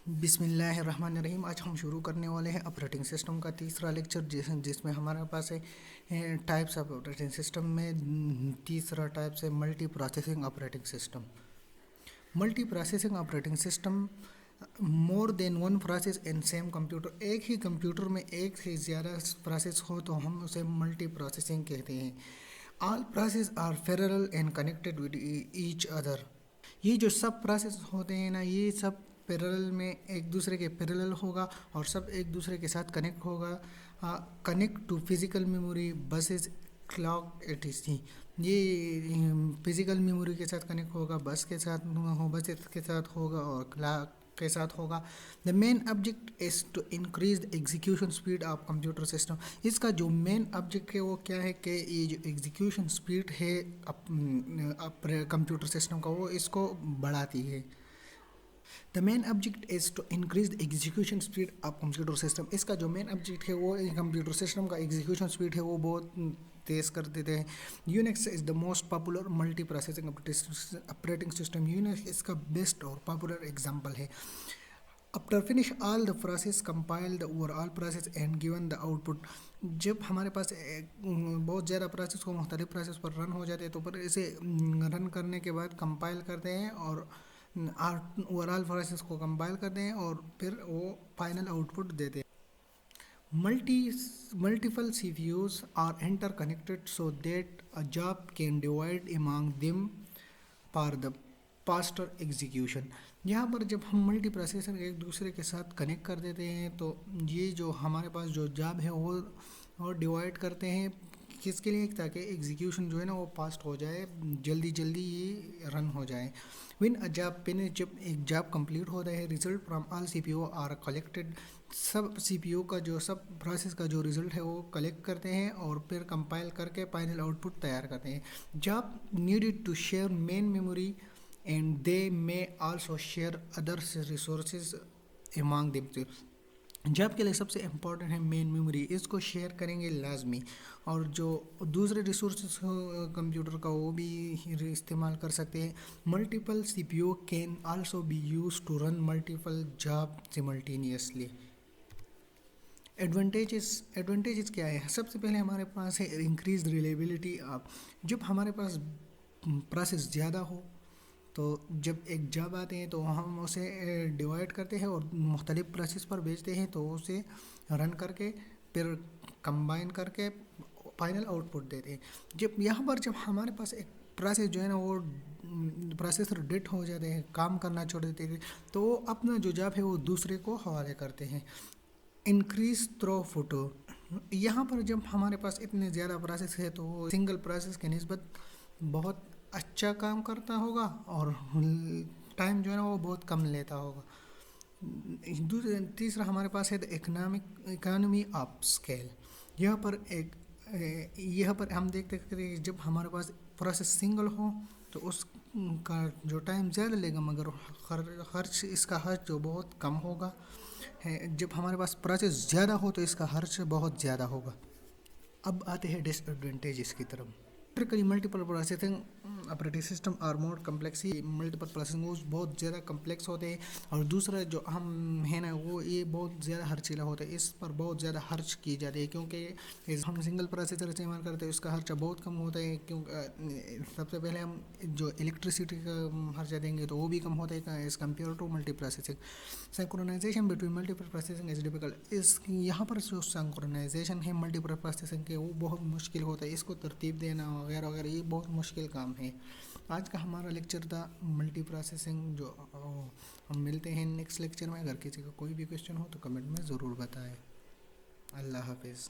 बिस्मिल्लाहिर्रहमानिर्रहीम। आज हम शुरू करने वाले हैं ऑपरेटिंग सिस्टम का तीसरा लेक्चर जिसमें हमारे पास है टाइप्स ऑफ ऑपरेटिंग सिस्टम में तीसरा टाइप्स है multi processing operating system. Multi processing operating system more than one process in same computer, एक ही कंप्यूटर में एक से ज़्यादा प्रोसेस हो तो हम उसे मल्टी प्रोसेसिंग कहते हैं। All process are parallel and connected with each other. ये जो सब प्रोसेस होते हैं ना, ये सब पैरेलल में एक दूसरे के पैरेलल होगा और सब एक दूसरे के साथ कनेक्ट होगा। Connect to physical memory buses clock etc. ये फिज़िकल मेमोरी के साथ कनेक्ट होगा, बसेस के साथ होगा और क्लॉक के साथ होगा। The main object is to increase the execution speed of computer system. इसका जो मेन ऑब्जेक्ट है वो क्या है कि ये जो एग्जीक्यूशन स्पीड है कंप्यूटर सिस्टम का, वो इसको बढ़ाती है। The main object is to increase the execution speed of computer system. इसका जो मेन ऑब्जेक्ट है वो कंप्यूटर सिस्टम का एग्जीक्यूशन स्पीड है वो बहुत तेज़ कर देते हैं। Unix is the most popular multi processing operating system. Unix इसका बेस्ट और पॉपुलर एग्जाम्पल है। After finish all the process compile the overall process and given the output. जब हमारे पास बहुत ज़्यादा प्रोसेस को मुख्तलिफ प्रोसेस पर रन हो जाते हैं तो फिर इसे रन करने के बाद कंपाइल करते हैं और ओवरऑल प्रोसेस को कंपाइल करते हैं और फिर वो फाइनल आउटपुट देते हैं। Multiple CPUs are interconnected so that a job can divide among them for the faster execution। यहाँ पर जब हम मल्टी प्रोसेसर एक दूसरे के साथ कनेक्ट कर देते हैं तो ये जो हमारे पास जो जॉब है वो डिवाइड करते हैं किसके लिए, ताकि एग्जीक्यूशन जो है ना वो फास्ट हो जाए, जल्दी जल्दी ये रन हो जाए। विन अ जॉब फिनिश, जब एक जॉब कंप्लीट होता है, result from all CPU are collected. सब सीपीयू का जो सब प्रोसेस का जो रिजल्ट है वो कलेक्ट करते हैं और फिर कंपाइल करके फाइनल आउटपुट तैयार करते हैं। Job needed to share main memory and they may also share other resources among them. Job के लिए सबसे इम्पॉर्टेंट है मेन मेमोरी, इसको शेयर करेंगे लाजमी, और जो दूसरे रिसोर्सेज कंप्यूटर का वो भी इस्तेमाल कर सकते हैं। Multiple CPU can also be use to run multiple job simultaneously. Advantages क्या है? सबसे पहले हमारे पास है इंक्रीज रिलेबिलिटी ऑफ। जब हमारे पास प्रोसेस ज़्यादा हो तो जब एक जॉब आते हैं तो हम उसे डिवाइड करते हैं और मुख्तलिफ प्रोसेस पर भेजते हैं तो उसे रन करके फिर कंबाइन करके फाइनल आउटपुट देते हैं। जब हमारे पास एक प्रोसेस जो है ना वो प्रोसेसर डेड हो जाते हैं, काम करना छोड़ देते हैं, तो वो अपना जो जॉब है वो दूसरे को हवाले करते हैं। Increase throughput. यहाँ पर जब हमारे पास इतने ज़्यादा प्रोसेस है तो वो सिंगल प्रोसेस के निस्बत बहुत अच्छा काम करता होगा और टाइम जो है ना वो बहुत कम लेता होगा। तीसरा हमारे पास है इकोनॉमी ऑफ स्केल। यहाँ पर हम देखते हैं कि जब हमारे पास प्रोसेस सिंगल हो तो उसका जो टाइम ज़्यादा लेगा मगर इसका खर्च जो बहुत कम होगा है। जब हमारे पास प्रोसेस ज़्यादा हो तो इसका खर्च बहुत ज़्यादा होगा। अब आते हैं डिसएडवांटेज की तरफ। Multiple processing operating system are more complex. ही मल्टीपल प्रोसेसिंग वो बहुत ज़्यादा कम्प्लेक्स होते हैं और दूसरा जो हम है ना वो ये बहुत ज़्यादा खर्चीला होता है, इस पर बहुत ज़्यादा खर्च की जाती है क्योंकि हम सिंगल प्रोसेसर इस्तेमाल करते हैं उसका खर्चा बहुत कम होता है। क्योंकि सबसे पहले हम जो इलेक्ट्रिसिटी का खर्चा देंगे तो वो भी कम होता है as compare to multi processing. Synchronization between multiple processing is difficult. यहाँ पर जो सिंक्रोनाइजेशन है मल्टीपल प्रोसेसिंग के वो बहुत मुश्किल होता है, इसको तरतीब देना वगैरह वगैरह ये बहुत मुश्किल काम है। आज का हमारा लेक्चर था मल्टी प्रोसेसिंग जो हम मिलते हैं नेक्स्ट लेक्चर में। अगर किसी का कोई भी क्वेश्चन हो तो कमेंट में ज़रूर बताएं। अल्लाह हाफिज़।